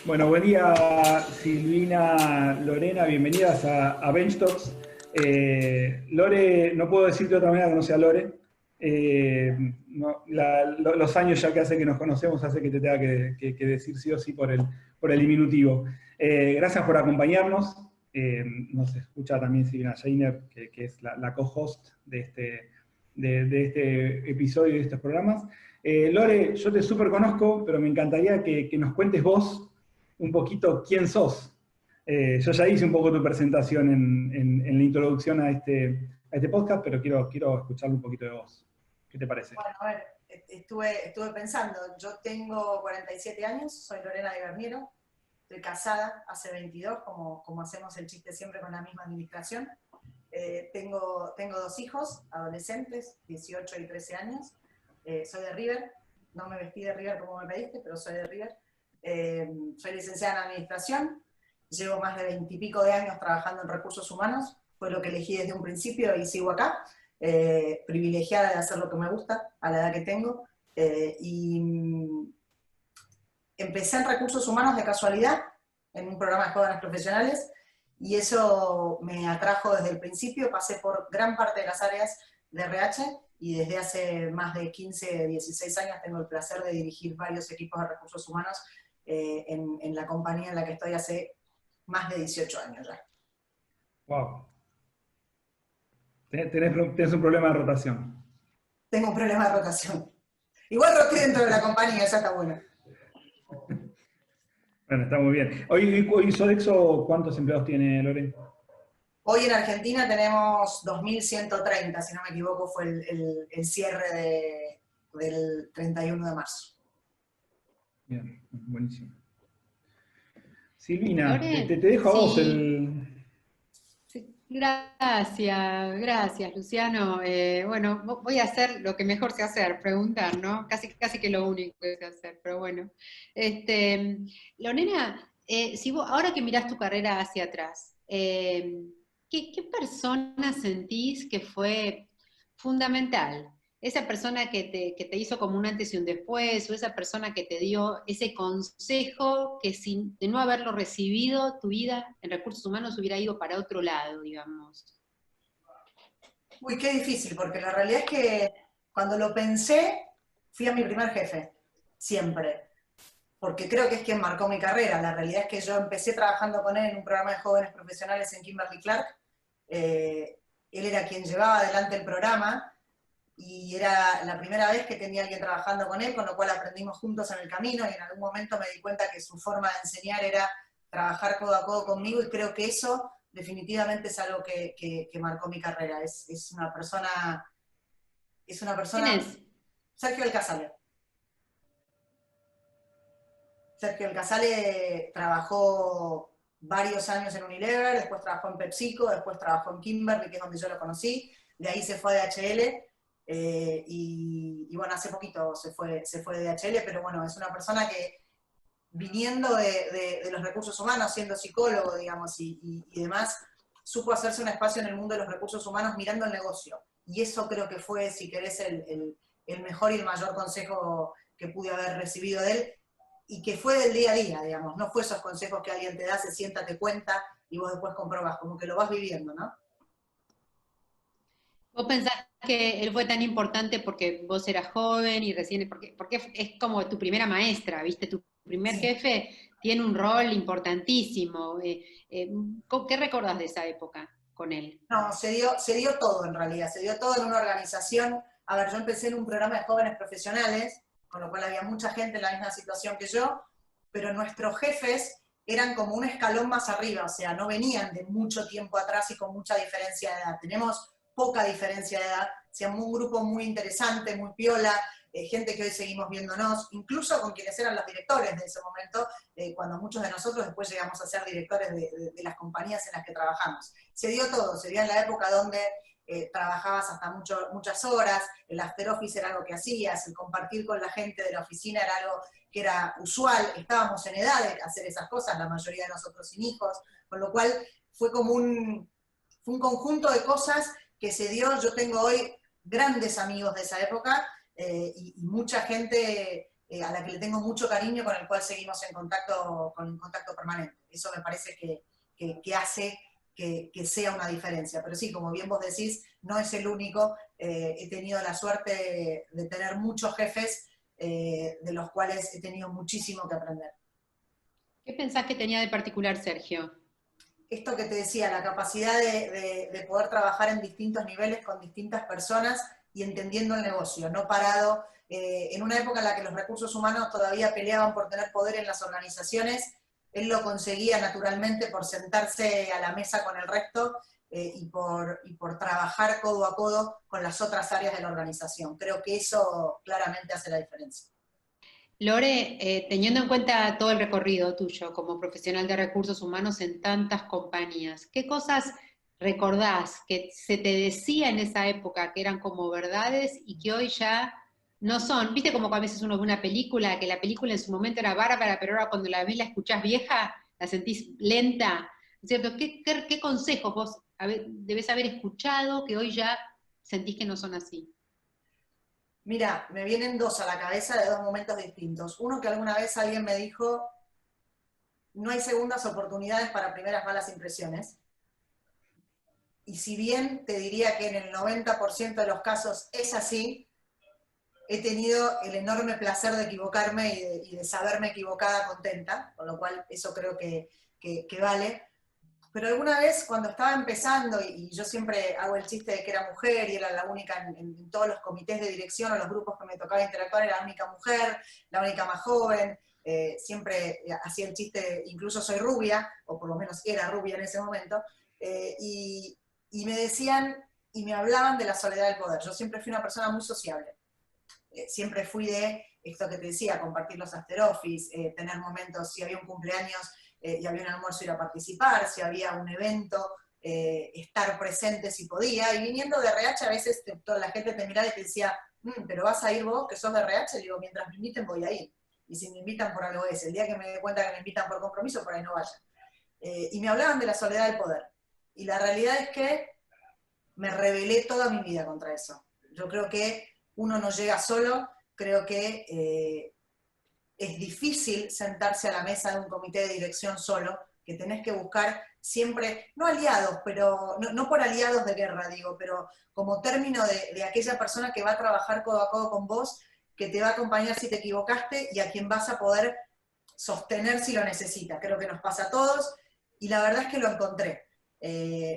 Bueno, buen día Silvina, Lorena, bienvenidas a Bench Talks. Lore, no puedo decirte de otra manera que no sea Lore. Los años ya que hace que nos conocemos hace que te tenga que decir sí o sí por el diminutivo. Gracias por acompañarnos. Nos escucha también Silvina Scheiner, que es la co-host de este episodio y de estos programas. Lore, yo te súper conozco, pero me encantaría que nos cuentes vos un poquito quién sos. Yo ya hice un poco tu presentación en la introducción a este podcast, pero quiero escucharlo un poquito de vos. ¿Qué te parece? Bueno, a ver, estuve pensando, yo tengo 47 años, soy Lorena de Garniero, estoy casada hace 22, como hacemos el chiste siempre con la misma administración. Tengo dos hijos, adolescentes, 18 y 13 años. Soy de River, no me vestí de River como me pediste, pero soy de River. Soy licenciada en administración, llevo más de 20 y pico de años trabajando en recursos humanos, fue lo que elegí desde un principio y sigo acá. Privilegiada de hacer lo que me gusta a la edad que tengo, y empecé en recursos humanos de casualidad en un programa de jóvenes profesionales y eso me atrajo desde el principio. Pasé por gran parte de las áreas de RH y desde hace más de 15, 16 años tengo el placer de dirigir varios equipos de recursos humanos en la compañía en la que estoy hace más de 18 años ya. Wow. Tenés un problema de rotación. Tengo un problema de rotación. Igual roté dentro de la compañía, ya está bueno. Bueno, está muy bien. Hoy Sodexo, ¿cuántos empleados tiene, Lore? Hoy en Argentina tenemos 2.130, si no me equivoco, fue el cierre del 31 de marzo. Bien, buenísimo. Silvina, Lore, te dejo a vos sí. el... Gracias, Luciano. Bueno, voy a hacer lo que mejor sé hacer, preguntar, ¿no? Casi que lo único que sé hacer, pero bueno. Lorena, ahora que mirás tu carrera hacia atrás, ¿qué persona sentís que fue fundamental? Esa persona que te hizo como un antes y un después, o esa persona que te dio ese consejo que de no haberlo recibido, tu vida en recursos humanos hubiera ido para otro lado, digamos. Uy, qué difícil, porque la realidad es que cuando lo pensé, fui a mi primer jefe, siempre, porque creo que es quien marcó mi carrera. La realidad es que yo empecé trabajando con él en un programa de jóvenes profesionales en Kimberly-Clark. Él era quien llevaba adelante el programa, y era la primera vez que tenía alguien trabajando con él, con lo cual aprendimos juntos en el camino, y en algún momento me di cuenta que su forma de enseñar era trabajar codo a codo conmigo, y creo que eso definitivamente es algo que marcó mi carrera. Es una persona... ¿Quién es? Sergio El Casale. Sergio El Casale trabajó varios años en Unilever, después trabajó en PepsiCo, después trabajó en Kimberly, que es donde yo lo conocí, de ahí se fue a DHL, y bueno, hace poquito se fue de DHL, pero bueno, es una persona que viniendo de los recursos humanos, siendo psicólogo, digamos, y demás, supo hacerse un espacio en el mundo de los recursos humanos mirando el negocio. Y eso creo que fue, si querés, el mejor y el mayor consejo que pude haber recibido de él, y que fue del día a día, digamos, no fue esos consejos que alguien te da, se sienta, te cuenta, y vos después comprobás, como que lo vas viviendo, ¿no? ¿Vos pensás que él fue tan importante porque vos eras joven y recién, porque es como tu primera maestra, ¿viste? Tu primer Sí. jefe tiene un rol importantísimo. ¿Qué recordás de esa época con él? No, se dio todo en realidad, se dio todo en una organización. A ver, yo empecé en un programa de jóvenes profesionales, con lo cual había mucha gente en la misma situación que yo, pero nuestros jefes eran como un escalón más arriba, o sea, no venían de mucho tiempo atrás y con mucha diferencia de edad. Tenemos poca diferencia de edad, seamos un grupo muy interesante, muy piola, gente que hoy seguimos viéndonos, incluso con quienes eran los directores de ese momento, cuando muchos de nosotros después llegamos a ser directores de las compañías en las que trabajamos. Se dio todo, se dio en la época donde trabajabas hasta muchas horas, el after office era algo que hacías, el compartir con la gente de la oficina era algo que era usual, estábamos en edad de hacer esas cosas, la mayoría de nosotros sin hijos, con lo cual fue como un conjunto de cosas que se dio. Yo tengo hoy grandes amigos de esa época, y mucha gente a la que le tengo mucho cariño, con el cual seguimos en contacto permanente. Eso me parece que hace que sea una diferencia. Pero sí, como bien vos decís, no es el único. He tenido la suerte de tener muchos jefes, de los cuales he tenido muchísimo que aprender. ¿Qué pensás que tenía de particular Sergio? Esto que te decía, la capacidad de poder trabajar en distintos niveles con distintas personas y entendiendo el negocio, no parado. En una época en la que los recursos humanos todavía peleaban por tener poder en las organizaciones, él lo conseguía naturalmente por sentarse a la mesa con el resto y por trabajar codo a codo con las otras áreas de la organización. Creo que eso claramente hace la diferencia. Lore, teniendo en cuenta todo el recorrido tuyo como profesional de recursos humanos en tantas compañías, ¿qué cosas recordás que se te decía en esa época que eran como verdades y que hoy ya no son? ¿Viste como a veces uno ve una película, que la película en su momento era bárbara, pero ahora cuando la ves la escuchás vieja, la sentís lenta? ¿Cierto? ¿Qué consejos vos debés haber escuchado que hoy ya sentís que no son así? Mira, me vienen dos a la cabeza de dos momentos distintos. Uno que alguna vez alguien me dijo, no hay segundas oportunidades para primeras malas impresiones. Y si bien te diría que en el 90% de los casos es así, he tenido el enorme placer de equivocarme y de saberme equivocada contenta, con lo cual eso creo que vale. Pero alguna vez cuando estaba empezando, y yo siempre hago el chiste de que era mujer y era la única en todos los comités de dirección o los grupos que me tocaba interactuar, era la única mujer, la única más joven, siempre hacía el chiste, incluso soy rubia, o por lo menos era rubia en ese momento, y me decían y me hablaban de la soledad del poder. Yo siempre fui una persona muy sociable. Siempre fui de esto que te decía, compartir los after office, tener momentos, si había un cumpleaños y había un almuerzo, ir a participar, si había un evento, estar presente si podía, y viniendo de RH a veces toda la gente te miraba y te decía, pero vas a ir vos, que sos de RH, le digo, mientras me inviten voy a ir, y si me invitan por algo es, el día que me dé cuenta que me invitan por compromiso, por ahí no vayan. Y me hablaban de la soledad del poder, y la realidad es que me rebelé toda mi vida contra eso. Yo creo que uno no llega solo, creo que es difícil sentarse a la mesa de un comité de dirección solo, que tenés que buscar siempre, no aliados, pero no por aliados de guerra, digo, pero como término de aquella persona que va a trabajar codo a codo con vos, que te va a acompañar si te equivocaste y a quien vas a poder sostener si lo necesita. Creo que nos pasa a todos y la verdad es que lo encontré.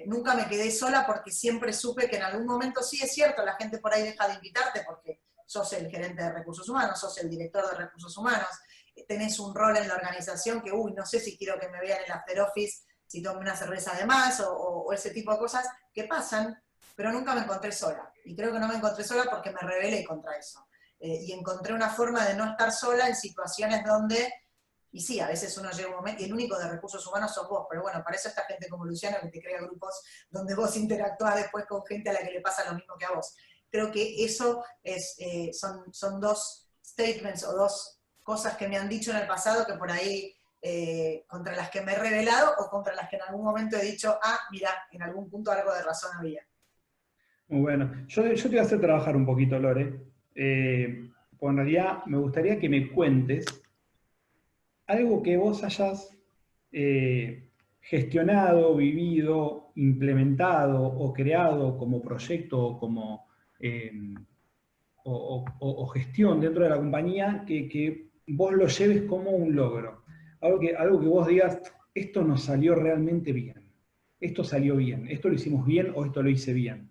Nunca me quedé sola porque siempre supe que en algún momento, sí es cierto, la gente por ahí deja de invitarte porque sos el gerente de recursos humanos, sos el director de recursos humanos, tenés un rol en la organización que, no sé si quiero que me vean en el after office, si tomo una cerveza de más, o ese tipo de cosas que pasan, pero nunca me encontré sola. Y creo que no me encontré sola porque me rebelé contra eso. Y encontré una forma de no estar sola en situaciones donde, y sí, a veces uno llega un momento, y el único de recursos humanos sos vos, pero bueno, para eso está gente como Luciano que te crea grupos donde vos interactuás después con gente a la que le pasa lo mismo que a vos. Creo que eso son dos statements o dos cosas que me han dicho en el pasado que por ahí contra las que me he rebelado o contra las que en algún momento he dicho, mira, en algún punto algo de razón había. Muy bueno. Yo te voy a hacer trabajar un poquito, Lore. Porque en realidad me gustaría que me cuentes algo que vos hayas gestionado, vivido, implementado o creado como proyecto o gestión dentro de la compañía que vos lo lleves como un logro. Algo que vos digas, esto nos salió realmente bien. Esto salió bien. Esto lo hicimos bien o esto lo hice bien.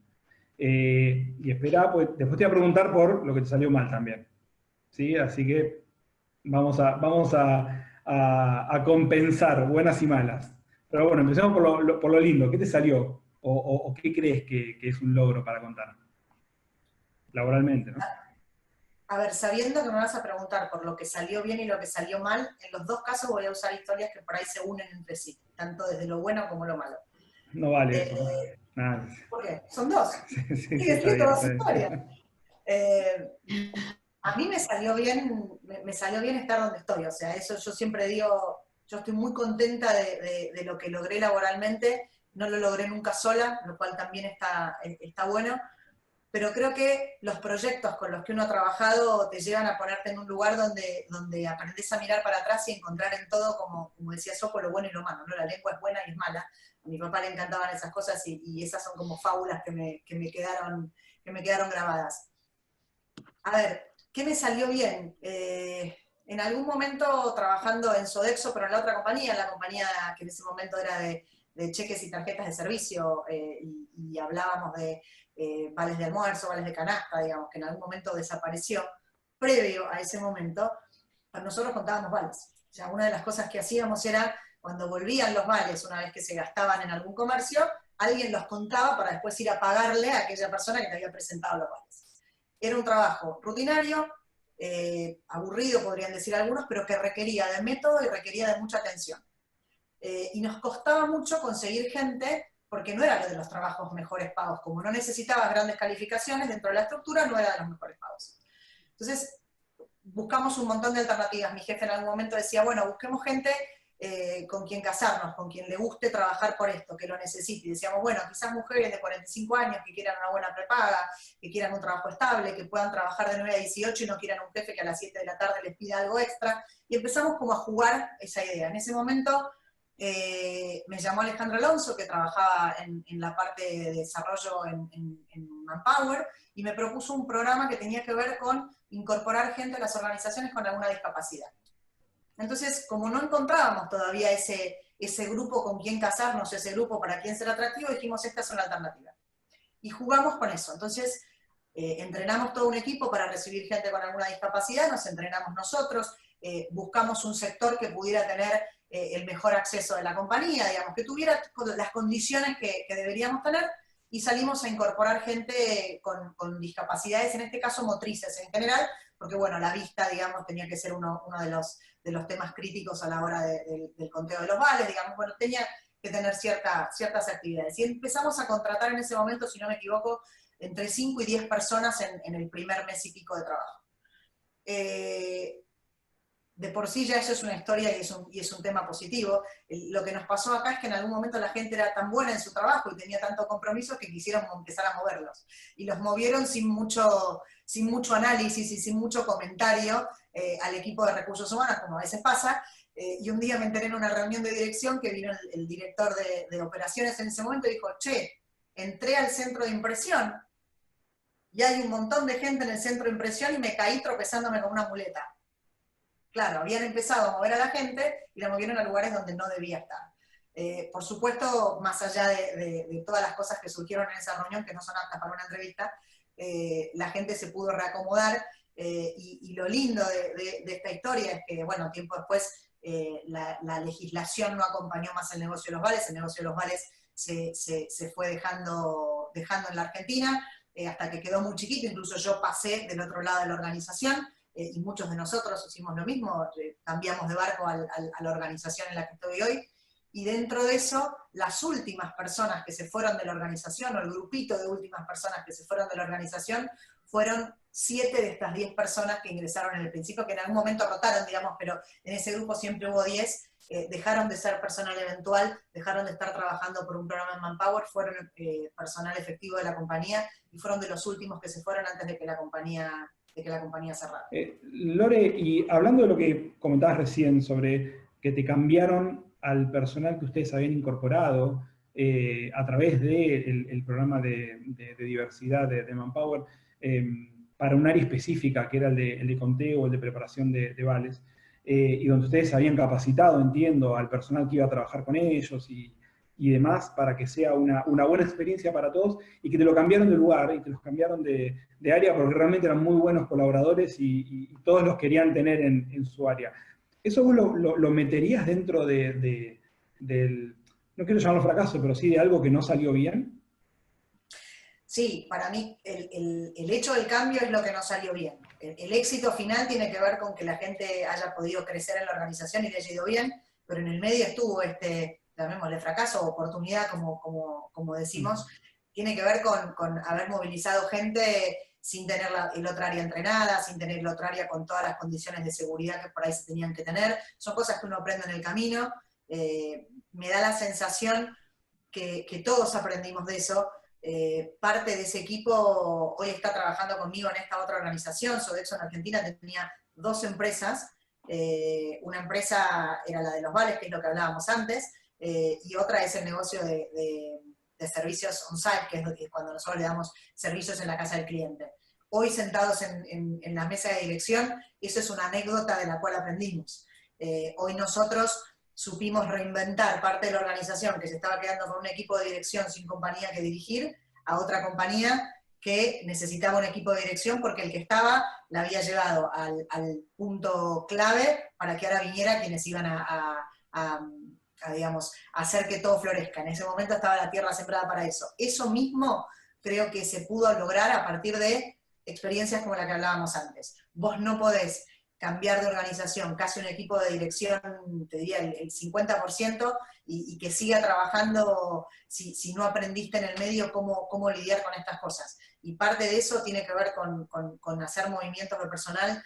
Y esperá, pues después te voy a preguntar por lo que te salió mal también. ¿Sí? Así que vamos a compensar buenas y malas. Pero bueno, empecemos por lo lindo. ¿Qué te salió? ¿O qué crees que es un logro para contar? Laboralmente, ¿no? A ver, sabiendo que me vas a preguntar por lo que salió bien y lo que salió mal, en los dos casos voy a usar historias que por ahí se unen entre sí, tanto desde lo bueno como lo malo. No vale eso. Nada. ¿Por qué? Son dos. Sí, Sigue siendo dos historias. A mí me salió bien estar donde estoy, o sea, eso yo siempre digo, yo estoy muy contenta de lo que logré laboralmente, no lo logré nunca sola, lo cual también está bueno, pero creo que los proyectos con los que uno ha trabajado te llevan a ponerte en un lugar donde aprendes a mirar para atrás y encontrar en todo, como decía Sopo, lo bueno y lo malo, ¿no? La lengua es buena y es mala. A mi papá le encantaban esas cosas y esas son como fábulas que me quedaron grabadas. A ver, ¿qué me salió bien? En algún momento trabajando en Sodexo, pero en la otra compañía, en la compañía que en ese momento era de cheques y tarjetas de servicio, y hablábamos de vales de almuerzo, vales de canasta, digamos, que en algún momento desapareció. Previo a ese momento, nosotros contábamos vales. O sea, una de las cosas que hacíamos era, cuando volvían los vales, una vez que se gastaban en algún comercio, alguien los contaba para después ir a pagarle a aquella persona que te había presentado los vales. Era un trabajo rutinario, aburrido podrían decir algunos, pero que requería de método y requería de mucha atención. Y nos costaba mucho conseguir gente, porque no era de los trabajos mejores pagos. Como no necesitabas grandes calificaciones dentro de la estructura, no era de los mejores pagos. Entonces, buscamos un montón de alternativas. Mi jefe en algún momento decía, bueno, busquemos gente con quien casarnos, con quien le guste trabajar por esto, que lo necesite. Y decíamos, bueno, quizás mujeres de 45 años que quieran una buena prepaga, que quieran un trabajo estable, que puedan trabajar de 9 a 18 y no quieran un jefe que a las 7 de la tarde les pida algo extra. Y empezamos como a jugar esa idea. En ese momento me llamó Alejandro Alonso, que trabajaba en la parte de desarrollo en Manpower, y me propuso un programa que tenía que ver con incorporar gente a las organizaciones con alguna discapacidad. Entonces, como no encontrábamos todavía ese grupo con quien casarnos, ese grupo para quien ser atractivo, dijimos, esta es una alternativa. Y jugamos con eso. Entonces, entrenamos todo un equipo para recibir gente con alguna discapacidad, nos entrenamos nosotros, buscamos un sector que pudiera tener el mejor acceso de la compañía, digamos, que tuviera las condiciones que deberíamos tener, y salimos a incorporar gente con discapacidades, en este caso motrices en general, porque bueno, la vista, digamos, tenía que ser uno de los temas críticos a la hora del conteo de los vales, digamos, bueno, tenía que tener ciertas actividades. Y empezamos a contratar en ese momento, si no me equivoco, entre 5 y 10 personas en el primer mes y pico de trabajo. De por sí ya eso es una historia y es un tema positivo. Lo que nos pasó acá es que en algún momento la gente era tan buena en su trabajo y tenía tanto compromiso que quisieron empezar a moverlos. Y los movieron sin mucho análisis y sin mucho comentario al equipo de recursos humanos, como a veces pasa. Y un día me enteré en una reunión de dirección que vino el director de operaciones en ese momento y dijo, che, entré al centro de impresión y hay un montón de gente en el centro de impresión y me caí tropezándome con una muleta. Claro, habían empezado a mover a la gente y la movieron a lugares donde no debía estar. Por supuesto, más allá de todas las cosas que surgieron en esa reunión, que no son aptas para una entrevista, la gente se pudo reacomodar, y lo lindo de esta historia es que, bueno, tiempo después la legislación no acompañó más el negocio de los vales, el negocio de los vales se fue dejando en la Argentina, hasta que quedó muy chiquito, incluso yo pasé del otro lado de la organización, y muchos de nosotros hicimos lo mismo, cambiamos de barco a la organización en la que estoy hoy, y dentro de eso, las últimas personas que se fueron de la organización, o el grupito de últimas personas que se fueron de la organización, fueron 7 de estas 10 personas que ingresaron en el principio, que en algún momento rotaron, digamos, pero en ese grupo siempre hubo 10, dejaron de ser personal eventual, dejaron de estar trabajando por un programa en Manpower, fueron personal efectivo de la compañía, y fueron de los últimos que se fueron antes de que la compañía cerrara. Lore, y hablando de lo que comentabas recién sobre que te cambiaron al personal que ustedes habían incorporado a través del programa de diversidad de Manpower, para un área específica, que era el de conteo, el de preparación de vales, y donde ustedes habían capacitado, entiendo, al personal que iba a trabajar con ellos y demás, para que sea una buena experiencia para todos, y que te lo cambiaron de lugar, y te los cambiaron de área, porque realmente eran muy buenos colaboradores y todos los querían tener en su área. ¿Eso vos lo meterías dentro del, no quiero llamarlo fracaso, pero sí de algo que no salió bien? Sí, para mí el hecho del cambio es lo que no salió bien. El éxito final tiene que ver con que la gente haya podido crecer en la organización y le haya ido bien, pero en el medio estuvo llamémosle fracaso o oportunidad, como decimos, tiene que ver con haber movilizado gente sin tener el otro área entrenada, sin tener el otro área con todas las condiciones de seguridad que por ahí se tenían que tener. Son cosas que uno aprende en el camino. Me da la sensación que todos aprendimos de eso, parte de ese equipo hoy está trabajando conmigo en esta otra organización. Sodexo en Argentina tenía 2 empresas. Una empresa era la de los vales, que es lo que hablábamos antes, y otra es el negocio de servicios on-site, que es cuando nosotros le damos servicios en la casa del cliente. Hoy sentados en la mesa de dirección, eso es una anécdota de la cual aprendimos. Hoy nosotros supimos reinventar parte de la organización que se estaba quedando con un equipo de dirección sin compañía que dirigir, a otra compañía que necesitaba un equipo de dirección porque el que estaba la había llevado al punto clave para que ahora viniera quienes iban digamos, a hacer que todo florezca. En ese momento estaba la tierra sembrada para eso. Eso mismo creo que se pudo lograr a partir de experiencias como la que hablábamos antes. Vos no podés cambiar de organización casi un equipo de dirección, te diría el 50%, y que siga trabajando si no aprendiste en el medio cómo lidiar con estas cosas. Y parte de eso tiene que ver con hacer movimientos de personal,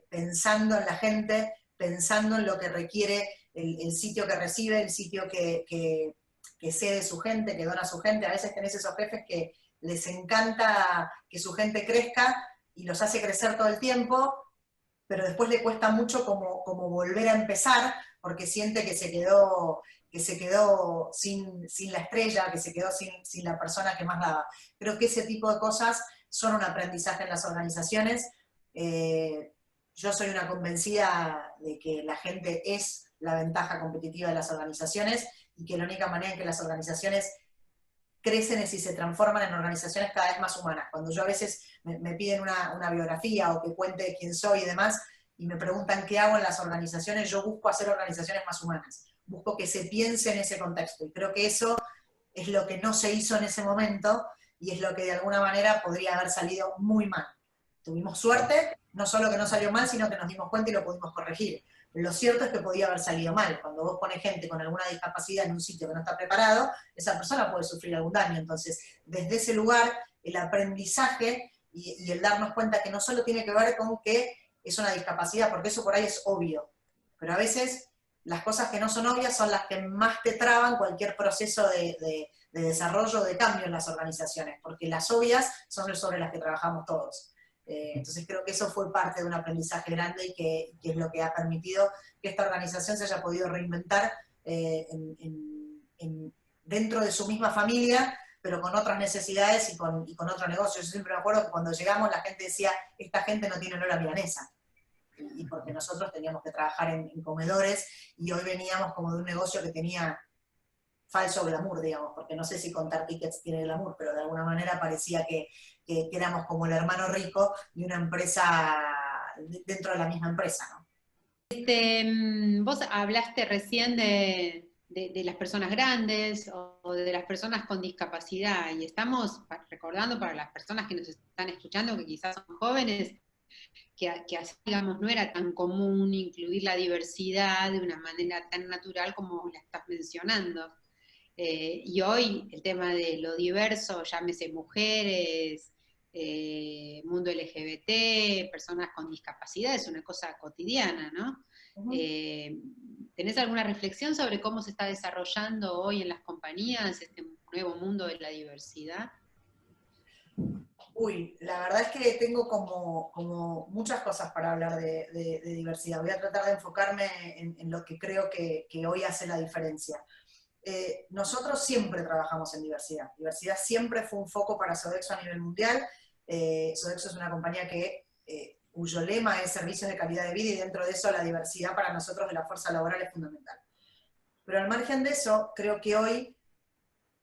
pensando en la gente, pensando en lo que requiere el sitio que recibe, el sitio que cede su gente, que dona su gente. A veces tenés esos jefes que les encanta que su gente crezca y los hace crecer todo el tiempo, pero después le cuesta mucho como volver a empezar, porque siente que se quedó sin la estrella, que se quedó sin la persona que más daba. Creo que ese tipo de cosas son un aprendizaje en las organizaciones. Yo soy una convencida de que la gente es la ventaja competitiva de las organizaciones, y que la única manera en que las organizaciones crecen es si se transforman en organizaciones cada vez más humanas. Cuando yo a veces me piden una biografía o que cuente quién soy y demás, y me preguntan qué hago en las organizaciones, yo busco hacer organizaciones más humanas. Busco que se piense en ese contexto. Y creo que eso es lo que no se hizo en ese momento, y es lo que de alguna manera podría haber salido muy mal. Tuvimos suerte, no solo que no salió mal, sino que nos dimos cuenta y lo pudimos corregir. Lo cierto es que podía haber salido mal. Cuando vos pones gente con alguna discapacidad en un sitio que no está preparado, esa persona puede sufrir algún daño. Entonces, desde ese lugar, el aprendizaje y el darnos cuenta que no solo tiene que ver con que es una discapacidad, porque eso por ahí es obvio, pero a veces las cosas que no son obvias son las que más te traban cualquier proceso de desarrollo o de cambio en las organizaciones, porque las obvias son sobre las que trabajamos todos. Entonces creo que eso fue parte de un aprendizaje grande y que es lo que ha permitido que esta organización se haya podido reinventar dentro de su misma familia, pero con otras necesidades y con otro negocio. Yo siempre me acuerdo que cuando llegamos la gente decía, esta gente no tiene olor a milanesa, y porque nosotros teníamos que trabajar en comedores, y hoy veníamos como de un negocio que tenía falso glamour, digamos, porque no sé si contar tickets tiene glamour, pero de alguna manera parecía que éramos como el hermano rico de una empresa dentro de la misma empresa, ¿no? Vos hablaste recién de las personas grandes o de las personas con discapacidad, y estamos recordando para las personas que nos están escuchando, que quizás son jóvenes, que así, digamos, no era tan común incluir la diversidad de una manera tan natural como la estás mencionando. Y hoy el tema de lo diverso, llámese mujeres, mundo LGBT, personas con discapacidad, es una cosa cotidiana, ¿no? Uh-huh. ¿Tenés alguna reflexión sobre cómo se está desarrollando hoy en las compañías este nuevo mundo de la diversidad? Uy, la verdad es que tengo como muchas cosas para hablar de diversidad. Voy a tratar de enfocarme en lo que creo que hoy hace la diferencia. Nosotros siempre trabajamos en diversidad. Diversidad siempre fue un foco para Sodexo a nivel mundial. Sodexo es una compañía cuyo lema es servicios de calidad de vida, y dentro de eso la diversidad para nosotros de la fuerza laboral es fundamental. Pero al margen de eso, creo que hoy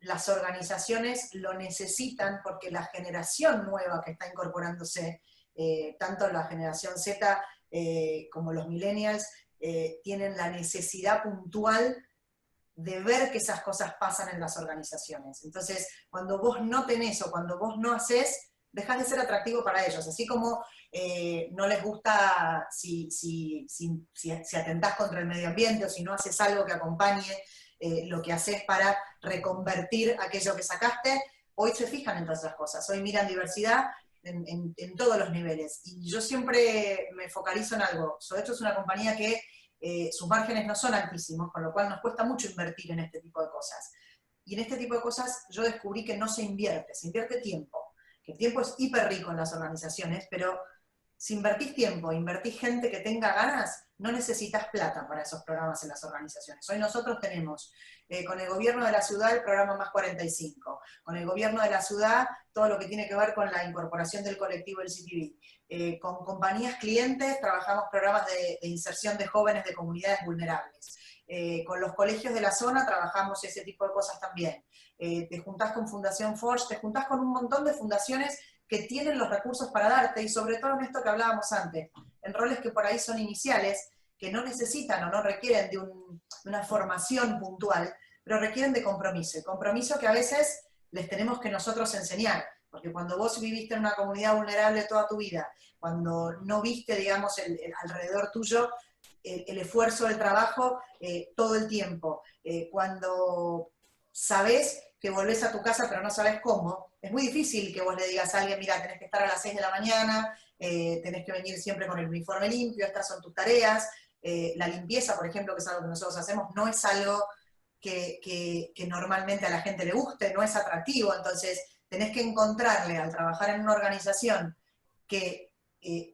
las organizaciones lo necesitan, porque la generación nueva que está incorporándose, tanto la generación Z como los millennials, tienen la necesidad puntual de ver que esas cosas pasan en las organizaciones. Entonces, cuando vos no tenés o cuando vos no hacés, dejás de ser atractivo para ellos. Así como no les gusta si atentás contra el medio ambiente, o si no haces algo que acompañe lo que haces para reconvertir aquello que sacaste, hoy se fijan en todas esas cosas. Hoy miran diversidad en todos los niveles. Y yo siempre me focalizo en algo. Sodexo es una compañía que sus márgenes no son altísimos, con lo cual nos cuesta mucho invertir en este tipo de cosas. y en este tipo de cosas yo descubrí que no se invierte tiempo, que el tiempo es hiper rico en las organizaciones, pero si invertís tiempo, invertís gente que tenga ganas, no necesitas plata para esos programas en las organizaciones. Hoy nosotros tenemos con el gobierno de la ciudad el programa Más 45, con el gobierno de la ciudad todo lo que tiene que ver con la incorporación del colectivo LGTB, con compañías clientes trabajamos programas de inserción de jóvenes de comunidades vulnerables, con los colegios de la zona trabajamos ese tipo de cosas también, te juntás con Fundación Forge, te juntás con un montón de fundaciones que tienen los recursos para darte, y sobre todo en esto que hablábamos antes, en roles que por ahí son iniciales, que no necesitan o no requieren de una formación puntual, pero requieren de compromiso, el compromiso que a veces les tenemos que nosotros enseñar, porque cuando vos viviste en una comunidad vulnerable toda tu vida, cuando no viste, digamos, alrededor tuyo el esfuerzo del trabajo todo el tiempo, cuando sabés que volvés a tu casa pero no sabés cómo, es muy difícil que vos le digas a alguien, mira, tenés que estar a las 6 de la mañana, tenés que venir siempre con el uniforme limpio, estas son tus tareas. La limpieza, por ejemplo, que es algo que nosotros hacemos, no es algo que normalmente a la gente le guste, no es atractivo, entonces tenés que encontrarle al trabajar en una organización que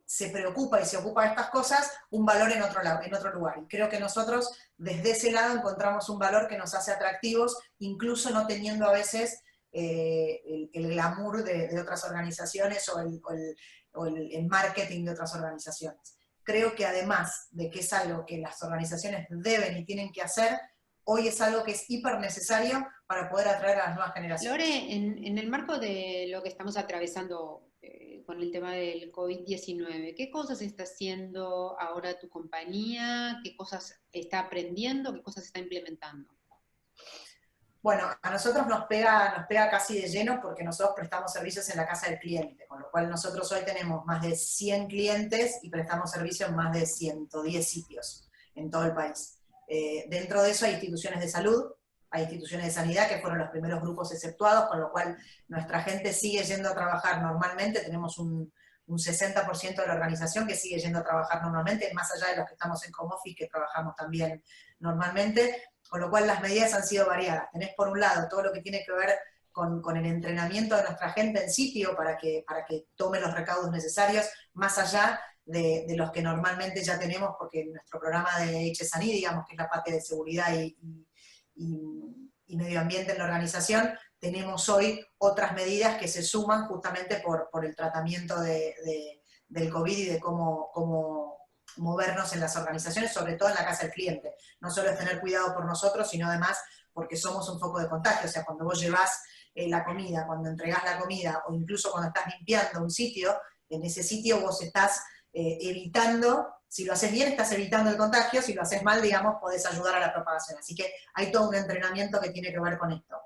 se preocupa y se ocupa de estas cosas, un valor en otro lado, en otro lugar. Y creo que nosotros desde ese lado encontramos un valor que nos hace atractivos, incluso no teniendo a veces el glamour de otras organizaciones o el marketing de otras organizaciones. Creo que además de que es algo que las organizaciones deben y tienen que hacer, hoy es algo que es hiper necesario para poder atraer a las nuevas generaciones. Lore, en el marco de lo que estamos atravesando con el tema del COVID-19, ¿qué cosas está haciendo ahora tu compañía? ¿Qué cosas está aprendiendo? ¿Qué cosas está implementando? Bueno, a nosotros nos pega casi de lleno porque nosotros prestamos servicios en la casa del cliente, con lo cual nosotros hoy tenemos más de 100 clientes y prestamos servicio en más de 110 sitios en todo el país. Dentro de eso hay instituciones de salud, hay instituciones de sanidad que fueron los primeros grupos exceptuados, con lo cual nuestra gente sigue yendo a trabajar normalmente, tenemos un 60% de la organización que sigue yendo a trabajar normalmente, más allá de los que estamos en home office, que trabajamos también normalmente, con lo cual las medidas han sido variadas. Tenés por un lado todo lo que tiene que ver con el entrenamiento de nuestra gente en sitio para que tome los recaudos necesarios, más allá de los que normalmente ya tenemos, porque nuestro programa de HSANI, digamos, que es la parte de seguridad y medio ambiente en la organización, tenemos hoy otras medidas que se suman justamente por el tratamiento del COVID y de cómo movernos en las organizaciones, sobre todo en la casa del cliente. No solo es tener cuidado por nosotros, sino además porque somos un foco de contagio. O sea, cuando vos llevás la comida, cuando entregás la comida, o incluso cuando estás limpiando un sitio, en ese sitio vos estás evitando, si lo haces bien estás evitando el contagio, si lo haces mal, digamos, podés ayudar a la propagación. Así que hay todo un entrenamiento que tiene que ver con esto.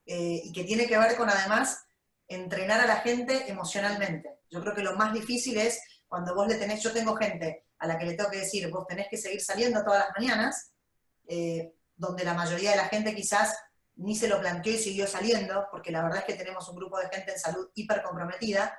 Y que tiene que ver con, además, entrenar a la gente emocionalmente. Yo creo que lo más difícil es cuando vos le tenés, yo tengo gente a la que le tengo que decir, vos tenés que seguir saliendo todas las mañanas, donde la mayoría de la gente quizás ni se lo planteó y siguió saliendo, porque la verdad es que tenemos un grupo de gente en salud hiper comprometida,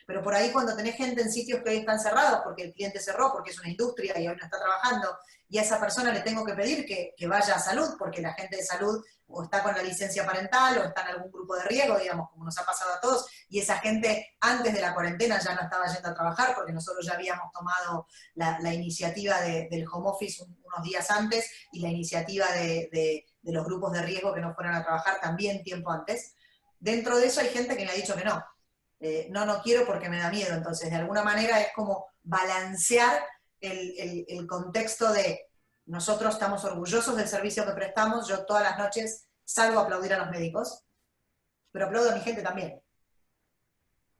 pero por ahí cuando tenés gente en sitios que hoy están cerrados, porque el cliente cerró, porque es una industria y hoy no está trabajando, y a esa persona le tengo que pedir que vaya a salud, porque la gente de salud o está con la licencia parental, o está en algún grupo de riesgo, digamos, como nos ha pasado a todos, y esa gente antes de la cuarentena ya no estaba yendo a trabajar, porque nosotros ya habíamos tomado la iniciativa del home office unos días antes, y la iniciativa de los grupos de riesgo que no fueran a trabajar también tiempo antes. Dentro de eso hay gente que me ha dicho que no. No quiero porque me da miedo. Entonces, de alguna manera es como balancear el contexto de nosotros estamos orgullosos del servicio que prestamos, yo todas las noches salgo a aplaudir a los médicos, pero aplaudo a mi gente también,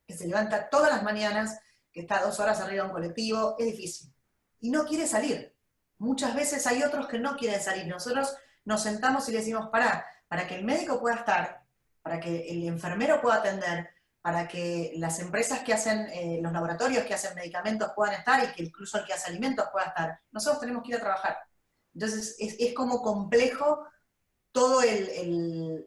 que se levanta todas las mañanas, que está 2 horas arriba de un colectivo, es difícil, y no quiere salir. Muchas veces hay otros que no quieren salir. Nosotros nos sentamos y le decimos, para que el médico pueda estar, para que el enfermero pueda atender, para que las empresas que hacen, los laboratorios que hacen medicamentos puedan estar, y que incluso el que hace alimentos pueda estar, nosotros tenemos que ir a trabajar. Entonces es como complejo todo el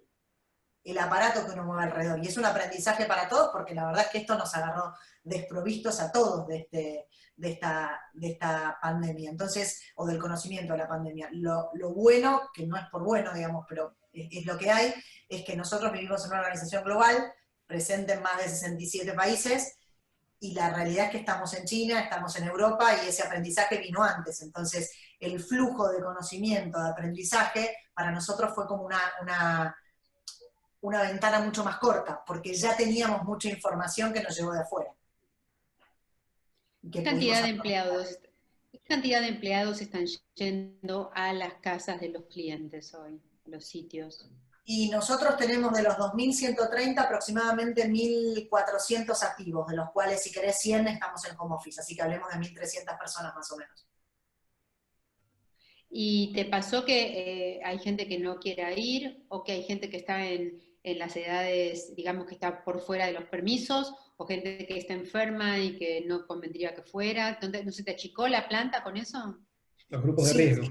aparato que uno mueve alrededor, y es un aprendizaje para todos, porque la verdad es que esto nos agarró desprovistos a todos de esta pandemia, entonces, o del conocimiento de la pandemia. Lo bueno, que no es por bueno, digamos, pero es lo que hay, es que nosotros vivimos en una organización global, presente en más de 67 países, y la realidad es que estamos en China, estamos en Europa, y ese aprendizaje vino antes. Entonces, el flujo de conocimiento, de aprendizaje, para nosotros fue como una ventana mucho más corta, porque ya teníamos mucha información que nos llegó de afuera. ¿Qué cantidad de empleados están yendo a las casas de los clientes hoy, a los sitios? Y nosotros tenemos de los 2.130 aproximadamente 1.400 activos, de los cuales, si querés, 100 estamos en home office, así que hablemos de 1.300 personas más o menos. ¿Y te pasó que hay gente que no quiera ir, o que hay gente que está en las edades, digamos, que está por fuera de los permisos, o gente que está enferma y que no convendría que fuera? ¿No se te achicó la planta con eso? Los grupos de riesgo.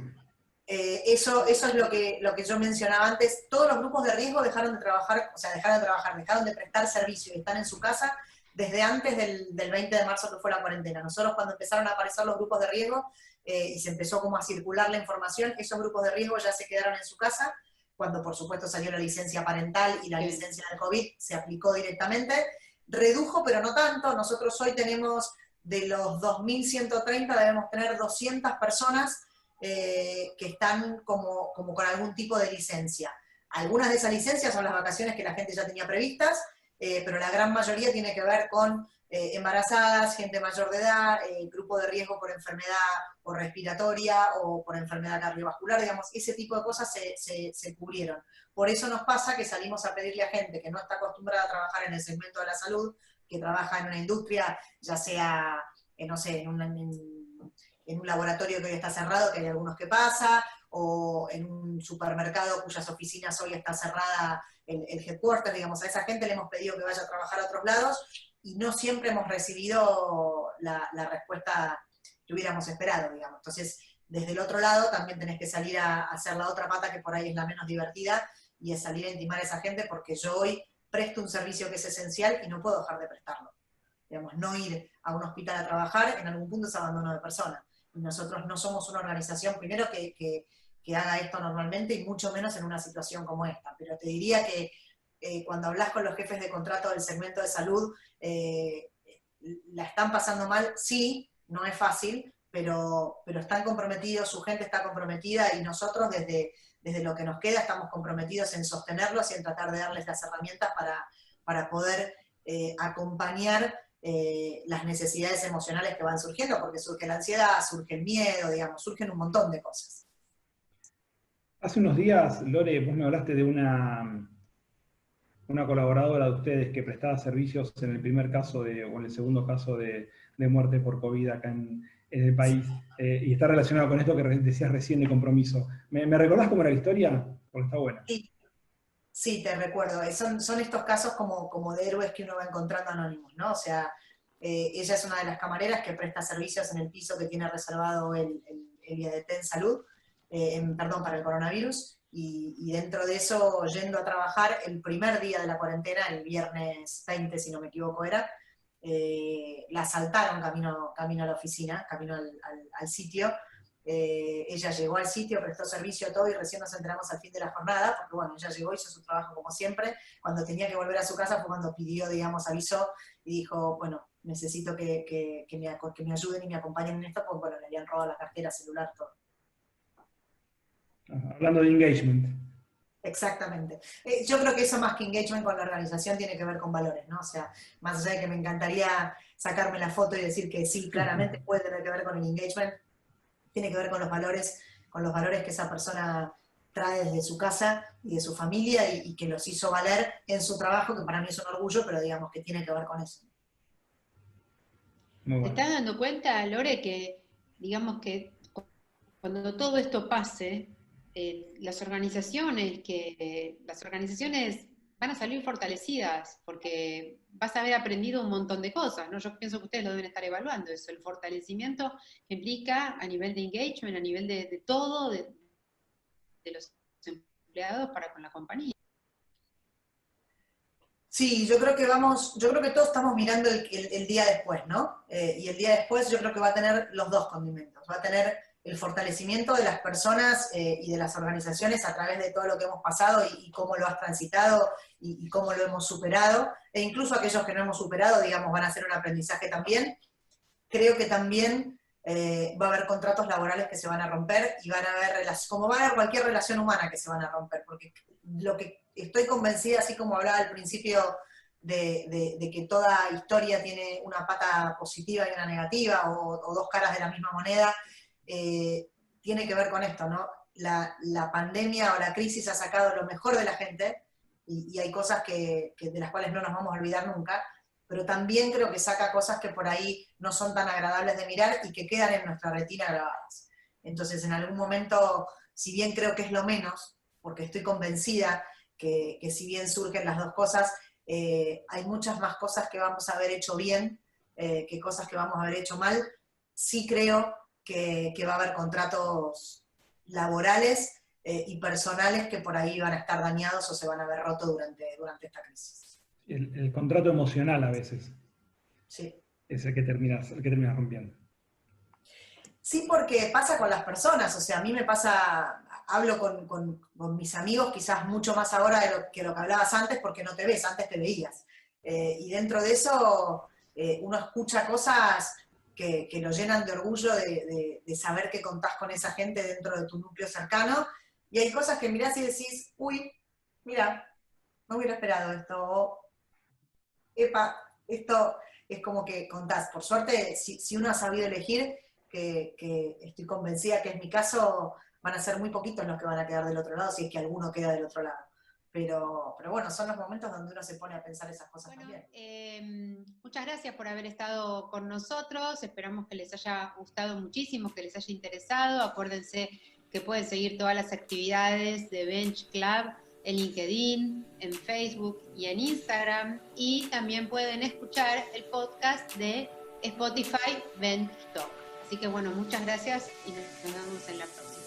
Eso es lo que yo mencionaba antes. Todos los grupos de riesgo dejaron de trabajar, dejaron de prestar servicio y están en su casa desde antes del 20 de marzo, que fue la cuarentena. Nosotros, cuando empezaron a aparecer los grupos de riesgo y se empezó como a circular la información, esos grupos de riesgo ya se quedaron en su casa. Cuando, por supuesto, salió la licencia parental y la licencia del COVID, se aplicó directamente. Redujo, pero no tanto. Nosotros hoy tenemos, de los 2.130, debemos tener 200 personas que están como con algún tipo de licencia. Algunas de esas licencias son las vacaciones que la gente ya tenía previstas, pero la gran mayoría tiene que ver con embarazadas, gente mayor de edad, grupo de riesgo por enfermedad o respiratoria o por enfermedad cardiovascular, digamos, ese tipo de cosas se cubrieron. Por eso nos pasa que salimos a pedirle a gente que no está acostumbrada a trabajar en el segmento de la salud, que trabaja en una industria, ya sea, no sé, en un laboratorio que hoy está cerrado, que hay algunos que pasa, o en un supermercado cuyas oficinas hoy está cerrada el headquarter, digamos, a esa gente le hemos pedido que vaya a trabajar a otros lados, y no siempre hemos recibido la respuesta que hubiéramos esperado, digamos. Entonces, desde el otro lado también tenés que salir a hacer la otra pata, que por ahí es la menos divertida, y es salir a intimar a esa gente, porque yo hoy presto un servicio que es esencial y no puedo dejar de prestarlo. Digamos, no ir a un hospital a trabajar, en algún punto es abandono de persona. Y nosotros no somos una organización, primero, que haga esto normalmente, y mucho menos en una situación como esta. Pero te diría que cuando hablas con los jefes de contrato del segmento de salud, la están pasando mal, sí, no es fácil, pero están comprometidos, su gente está comprometida, y nosotros desde lo que nos queda estamos comprometidos en sostenerlos y en tratar de darles las herramientas para poder acompañar las necesidades emocionales que van surgiendo, porque surge la ansiedad, surge el miedo, digamos, surgen un montón de cosas. Hace unos días, Lore, vos me hablaste de una colaboradora de ustedes que prestaba servicios en el primer caso o en el segundo caso de muerte por COVID acá en el país, y está relacionado con esto que decías recién de compromiso. ¿Me recordás cómo era la historia? Porque está buena. Sí, te recuerdo. Son estos casos como de héroes que uno va encontrando anónimos, ¿no? O sea, ella es una de las camareras que presta servicios en el piso que tiene reservado el IADT en salud, para el coronavirus, y dentro de eso, yendo a trabajar el primer día de la cuarentena, el viernes 20, si no me equivoco era, la asaltaron camino a la oficina, camino al sitio. Ella llegó al sitio, prestó servicio, todo, y recién nos enteramos al fin de la jornada, porque bueno, ella llegó, hizo su trabajo como siempre. Cuando tenía que volver a su casa fue cuando pidió, digamos, avisó y dijo, bueno, necesito que me ayuden y me acompañen en esto, porque bueno, le habían robado la cartera, celular, todo. Hablando de engagement. Exactamente. Yo creo que eso, más que engagement con la organización, tiene que ver con valores, ¿no? O sea, más allá de que me encantaría sacarme la foto y decir que sí, claramente puede tener que ver con el engagement, tiene que ver con los valores que esa persona trae desde su casa y de su familia, y que los hizo valer en su trabajo, que para mí es un orgullo, pero digamos que tiene que ver con eso. Muy bueno. ¿Te estás dando cuenta, Lore, que digamos que cuando todo esto pase, las organizaciones van a salir fortalecidas, porque vas a haber aprendido un montón de cosas, ¿no? Yo pienso que ustedes lo deben estar evaluando, eso, el fortalecimiento que implica a nivel de engagement, a nivel de todo, de los empleados para con la compañía. Sí, yo creo que todos estamos mirando el día después, ¿no? Y el día después yo creo que va a tener los dos condimentos. Va a tener el fortalecimiento de las personas y de las organizaciones a través de todo lo que hemos pasado y cómo lo has transitado y cómo lo hemos superado, e incluso aquellos que no hemos superado, digamos, van a ser un aprendizaje también. Creo que también va a haber contratos laborales que se van a romper y van a haber, como va a haber cualquier relación humana que se van a romper, porque lo que estoy convencida, así como hablaba al principio de que toda historia tiene una pata positiva y una negativa, o dos caras de la misma moneda, tiene que ver con esto, ¿no? La pandemia o la crisis ha sacado lo mejor de la gente, y hay cosas de las cuales no nos vamos a olvidar nunca, pero también creo que saca cosas que por ahí no son tan agradables de mirar y que quedan en nuestra retina grabadas. Entonces, en algún momento, si bien creo que es lo menos, porque estoy convencida que si bien surgen las dos cosas, hay muchas más cosas que vamos a haber hecho bien que cosas que vamos a haber hecho mal. Sí creo que va a haber contratos laborales y personales que por ahí van a estar dañados o se van a ver rotos durante esta crisis. El contrato emocional a veces. Sí. Es el que terminas rompiendo. Sí, porque pasa con las personas, o sea, a mí me pasa, hablo con mis amigos quizás mucho más ahora de lo que hablabas antes, porque no te ves, antes te veías. Y dentro de eso uno escucha cosas que lo llenan de orgullo de saber que contás con esa gente dentro de tu núcleo cercano, y hay cosas que mirás y decís, uy, mira, no hubiera esperado esto, o, epa, esto es como que contás. Por suerte, si uno ha sabido elegir, que estoy convencida que es mi caso, van a ser muy poquitos los que van a quedar del otro lado, si es que alguno queda del otro lado. Pero bueno, son los momentos donde uno se pone a pensar esas cosas también. Muchas gracias por haber estado con nosotros, esperamos que les haya gustado muchísimo, que les haya interesado. Acuérdense que pueden seguir todas las actividades de Bench Club en LinkedIn, en Facebook y en Instagram, y también pueden escuchar el podcast de Spotify Bench Talk. Así que bueno, muchas gracias y nos vemos en la próxima.